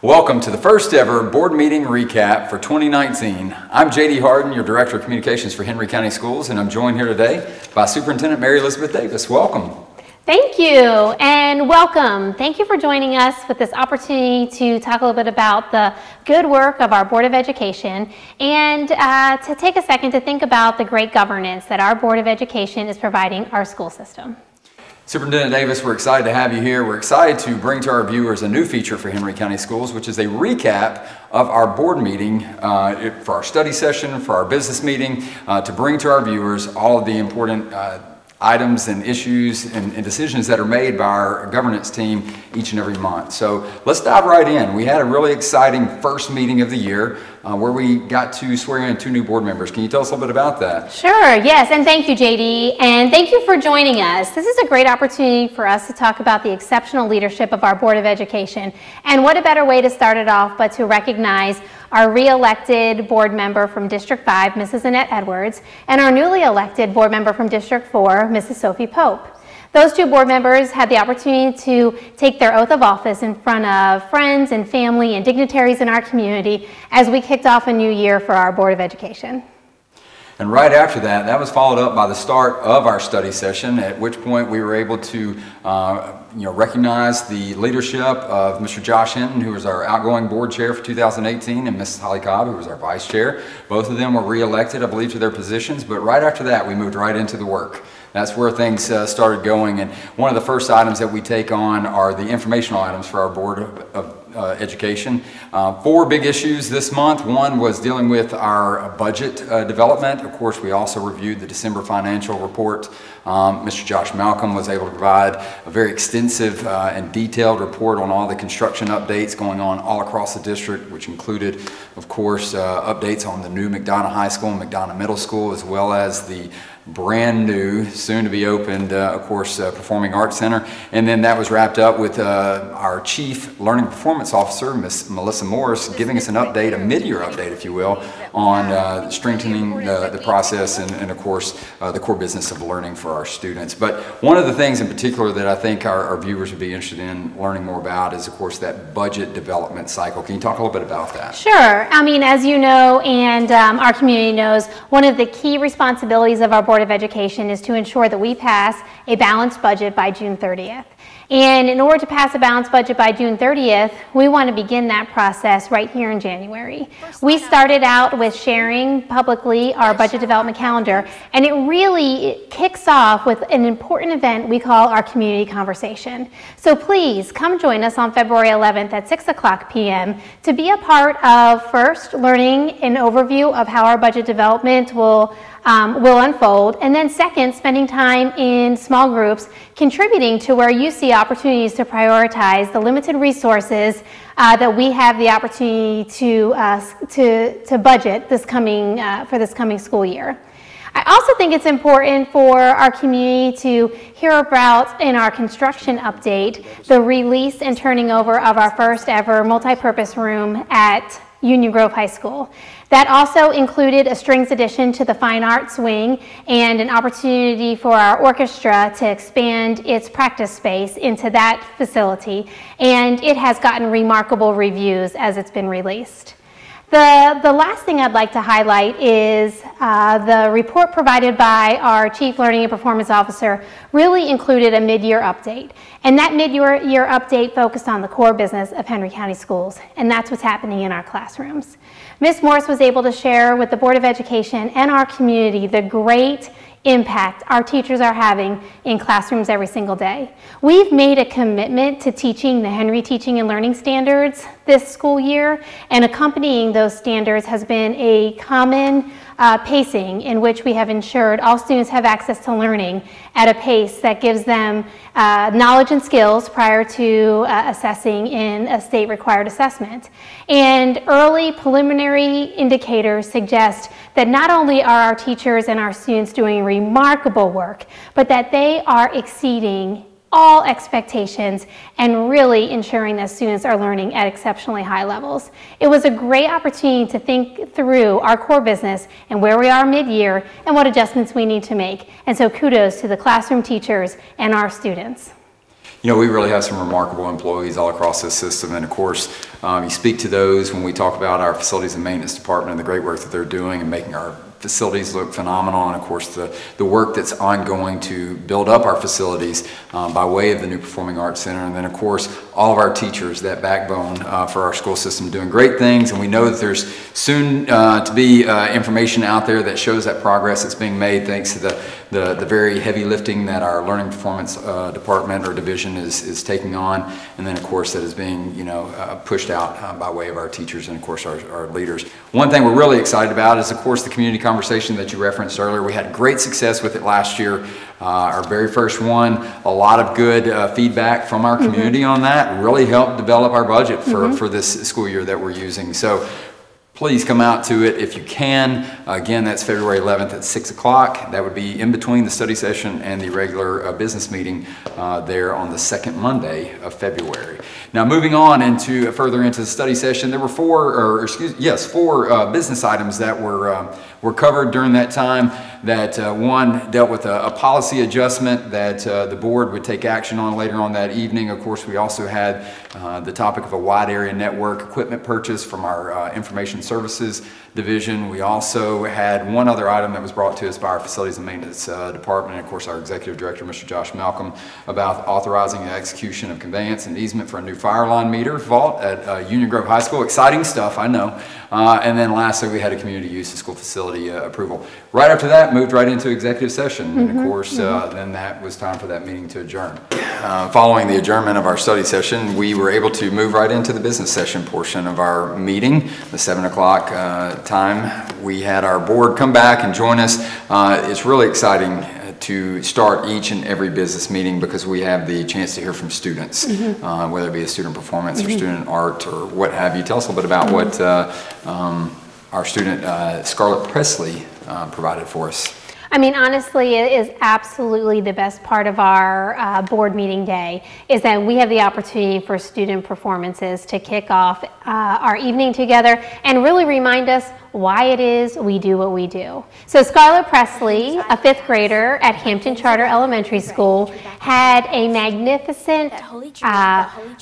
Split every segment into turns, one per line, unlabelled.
Welcome to the first ever board meeting recap for 2019. I'm J.D. Harden, your Director of Communications for Henry County Schools, and I'm joined here today by Superintendent Mary Elizabeth Davis. Welcome.
Thank you and welcome. Thank you for joining us with this opportunity to talk a little bit about the good work of our Board of Education and to take a second to think about the great governance that our Board of Education is providing our school system.
Superintendent Davis, we're excited to have you here. We're excited to bring to our viewers a new feature for Henry County Schools, which is a recap of our board meeting for our study session, for our business meeting, to bring to our viewers all of the important items and issues and decisions that are made by our governance team each and every month. So let's dive right in. We had a really exciting first meeting of the year where we got to swear in 2 new board members. Can you tell us a little bit about that?
Sure, yes, and thank you, JD, and thank you for joining us. This is a great opportunity for us to talk about the exceptional leadership of our Board of Education, and what a better way to start it off but to recognize our re-elected board member from District 5, Mrs. Annette Edwards, and our newly elected board member from District 4, Mrs. Sophie Pope. Those 2 board members had the opportunity to take their oath of office in front of friends and family and dignitaries in our community as we kicked off a new year for our Board of Education.
And right after that, that was followed up by the start of our study session, at which point we were able to recognize the leadership of Mr. Josh Hinton, who was our outgoing board chair for 2018, and Mrs. Holly Cobb, who was our vice chair. Both of them were re-elected, I believe, to their positions, but right after that, we moved right into the work. That's where things started going, and one of the first items that we take on are the informational items for our Board of Education. 4 big issues this month. One was dealing with our budget development. Of course, we also reviewed the December financial report. Mr. Josh Malcolm was able to provide a very extensive and detailed report on all the construction updates going on all across the district, which included, of course, updates on the new McDonough High School and McDonough Middle School, as well as the brand new, soon to be opened, of course, Performing Arts Center. And then that was wrapped up with our Chief Learning Performance Officer, Miss Melissa Morris, giving us an update, a mid-year update, if you will, on strengthening the process and of course, the core business of learning for our students. But one of the things in particular that I think our viewers would be interested in learning more about is, of course, that budget development cycle. Can you talk a little bit about that? Sure.
I mean, as you know, and our community knows, one of the key responsibilities of our Board of Education is to ensure that we pass a balanced budget by June 30th. And in order to pass a balanced budget by June 30th, we want to begin that process right here in January. We started out with sharing publicly our budget development calendar, and it really kicks off with an important event we call our community conversation. So please come join us on February 11th at 6:00 p.m. to be a part of, first, learning an overview of how our budget development will unfold, and then second, spending time in small groups contributing to where you see opportunities to prioritize the limited resources that we have the opportunity to budget for this coming school year. I also think it's important for our community to hear about, in our construction update, the release and turning over of our first ever multi-purpose room at Union Grove High School. That also included a strings addition to the Fine Arts wing and an opportunity for our orchestra to expand its practice space into that facility, and it has gotten remarkable reviews as it's been released. The last thing I'd like to highlight is the report provided by our Chief Learning and Performance Officer really included a mid-year update. And that mid-year update focused on the core business of Henry County Schools, and that's what's happening in our classrooms. Ms. Morris was able to share with the Board of Education and our community the great impact our teachers are having in classrooms every single day. We've made a commitment to teaching the Henry Teaching and Learning Standards this school year, and accompanying those standards has been a common pacing in which we have ensured all students have access to learning at a pace that gives them knowledge and skills prior to assessing in a state-required assessment. And early preliminary indicators suggest that not only are our teachers and our students doing remarkable work, but that they are exceeding all expectations and really ensuring that students are learning at exceptionally high levels. It was a great opportunity to think through our core business and where we are mid-year and what adjustments we need to make. And so kudos to the classroom teachers and our students.
You know, we really have some remarkable employees all across this system, and of course, you speak to those when we talk about our facilities and maintenance department and the great work that they're doing and making our facilities look phenomenal, and of course the work that's ongoing to build up our facilities by way of the new Performing Arts Center, and then of course all of our teachers, that backbone for our school system, doing great things. And we know that there's soon to be information out there that shows that progress that's being made thanks to the very heavy lifting that our learning performance department or division is taking on, and then of course that is being pushed out by way of our teachers and of course our leaders. One thing we're really excited about is of course the community conversation that you referenced earlier. We had great success with it last year. Our very first one, a lot of good feedback from our community on that. Really helped develop our budget for this school year that we're using. So please come out to it if you can. Again, that's February 11th at 6 o'clock. That would be in between the study session and the regular business meeting there on the second Monday of February. Now, moving on further into the study session, there were four business items that were covered during that time. That one dealt with a policy adjustment that the board would take action on later on that evening. Of course, we also had the topic of a wide area network equipment purchase from our information services division. We also had one other item that was brought to us by our facilities and maintenance department, and of course our executive director, Mr. Josh Malcolm, about authorizing the execution of conveyance and easement for a new fire line meter vault at Union Grove High School. Exciting stuff, I know. And then lastly, we had a community use of school facility approval. Right after that, moved right into executive session, and of course then that was time for that meeting to adjourn. Following the adjournment of our study session, we were able to move right into the business session portion of our meeting, the 7 o'clock time. We had our board come back and join us. It's really exciting to start each and every business meeting because we have the chance to hear from students, whether it be a student performance or student art or what have you. Tell us a little bit about what our student Scarlett Presley provided for us.
I mean, honestly, it is absolutely the best part of our board meeting day is that we have the opportunity for student performances to kick off our evening together and really remind us why it is we do what we do. So Scarlett Presley, a 5th grader at Hampton Charter Elementary School, had a magnificent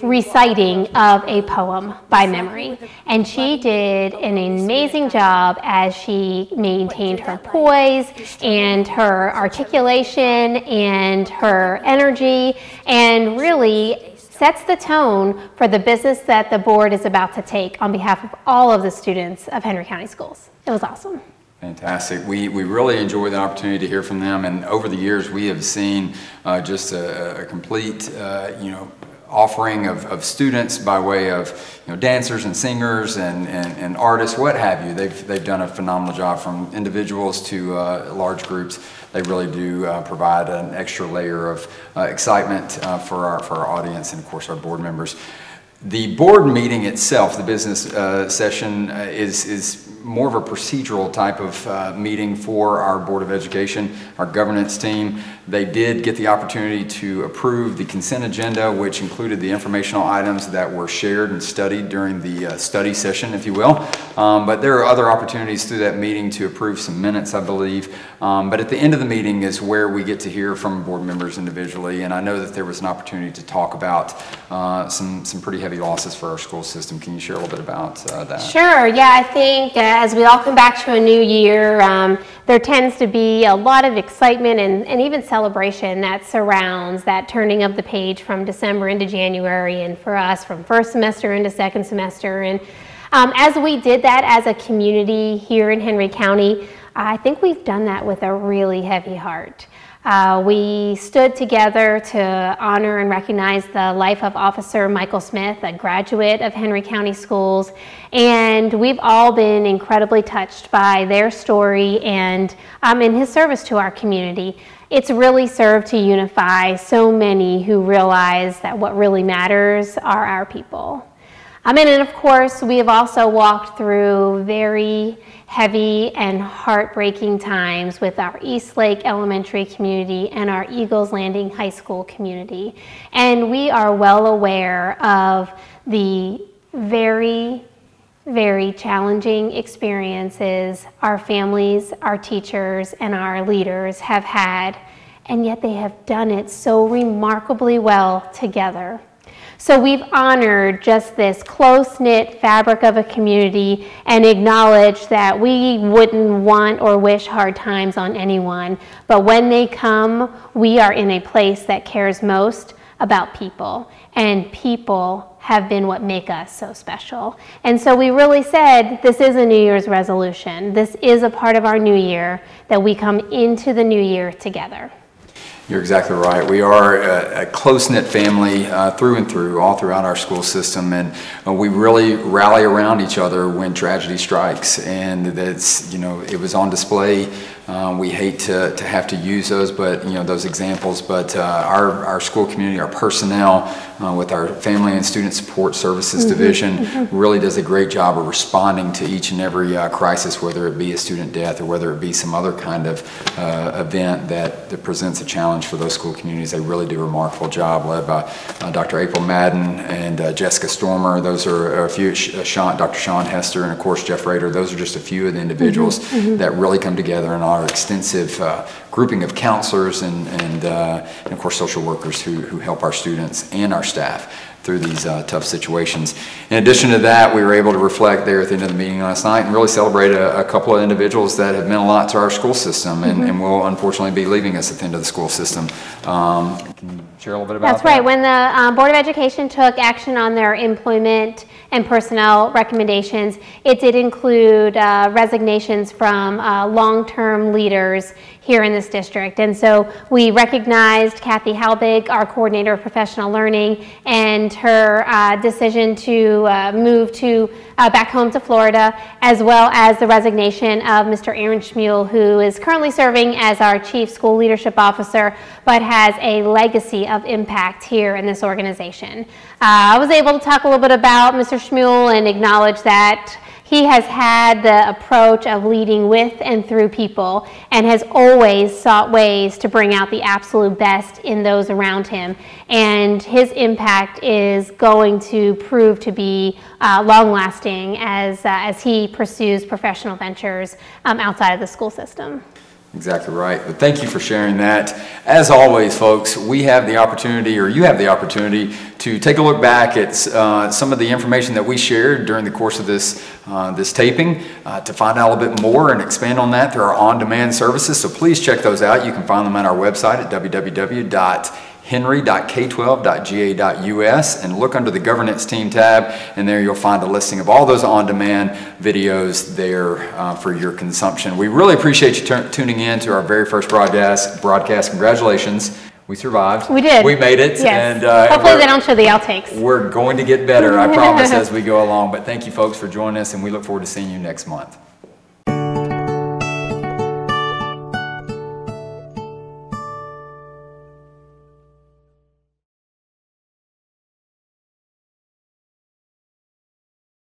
reciting of a poem by memory. And she did an amazing job as she maintained her poise and her articulation and her energy, and really sets the tone for the business that the board is about to take on behalf of all of the students of Henry County Schools. It was awesome.
Fantastic. We really enjoy the opportunity to hear from them, and over the years we have seen just a complete offering of students by way of dancers and singers and artists, what have you. They've done a phenomenal job, from individuals to large groups. They really do provide an extra layer of excitement for our audience and of course our board members. The board meeting itself, the business session, is more of a procedural type of meeting for our Board of Education, our governance team. They did get the opportunity to approve the consent agenda, which included the informational items that were shared and studied during the study session, if you will. But there are other opportunities through that meeting to approve some minutes, I believe. But at the end of the meeting is where we get to hear from board members individually, and I know that there was an opportunity to talk about some pretty heavy losses for our school system. Can you share a little bit about that?
Sure. Yeah, I think as we all come back to a new year, there tends to be a lot of excitement and even celebration that surrounds that turning of the page from December into January, and for us from first semester into second semester. And as we did that as a community here in Henry County, I think we've done that with a really heavy heart. We stood together to honor and recognize the life of Officer Michael Smith, a graduate of Henry County Schools, and we've all been incredibly touched by their story and in his service to our community. It's really served to unify so many who realize that what really matters are our people. And of course, we have also walked through very heavy and heartbreaking times with our East Lake Elementary community and our Eagles Landing High School community. And we are well aware of the very, very challenging experiences our families, our teachers, and our leaders have had and yet they have done it so remarkably well together. So we've honored just this close-knit fabric of a community and acknowledged that we wouldn't want or wish hard times on anyone, but when they come, we are in a place that cares most about people, and people have been what make us so special. And so we really said, this is a New Year's resolution. This is a part of our new year, that we come into the new year together.
You're exactly right. We are a close-knit family through and through, all throughout our school system, and we really rally around each other when tragedy strikes. And that's, it was on display. We hate to have to use those, but those examples. But our school community, our personnel, with our Family and Student Support Services Division, really does a great job of responding to each and every crisis, whether it be a student death or whether it be some other kind of event that presents a challenge for those school communities. They really do a remarkable job, led by Dr. April Madden and Jessica Stormer. Those are a few, Dr. Sean Hester, and of course Jeff Rader. Those are just a few of the individuals that really come together in our extensive grouping of counselors and of course social workers who help our students and our staff through these tough situations. In addition to that, we were able to reflect there at the end of the meeting last night and really celebrate a couple of individuals that have meant a lot to our school system and will unfortunately be leaving us at the end of the school system. Can you share a little bit about that?
That's right. When the Board of Education took action on their employment and personnel recommendations, it did include resignations from long-term leaders here in this district. And so we recognized Kathy Halbig, our coordinator of professional learning, and her decision to move back home to Florida, as well as the resignation of Mr. Aaron Schmuel, who is currently serving as our Chief School Leadership Officer, but has a legacy of impact here in this organization. I was able to talk a little bit about Mr. Schmuel and acknowledge that he has had the approach of leading with and through people and has always sought ways to bring out the absolute best in those around him. And his impact is going to prove to be long-lasting as he pursues professional ventures outside of the school system.
Exactly right. But thank you for sharing that. As always, folks, we have the opportunity, or you have the opportunity, to take a look back at some of the information that we shared during the course of this taping, to find out a little bit more and expand on that through our on-demand services. So please check those out. You can find them at our website at www.henry.k12.ga.us and look under the Governance Team tab, and there you'll find a listing of all those on-demand videos there for your consumption. We really appreciate you tuning in to our very first broadcast. Congratulations. We survived.
We did.
We made it.
Yes.
And
hopefully they don't show the outtakes.
We're going to get better, I promise, as we go along. But thank you, folks, for joining us, and we look forward to seeing you next month.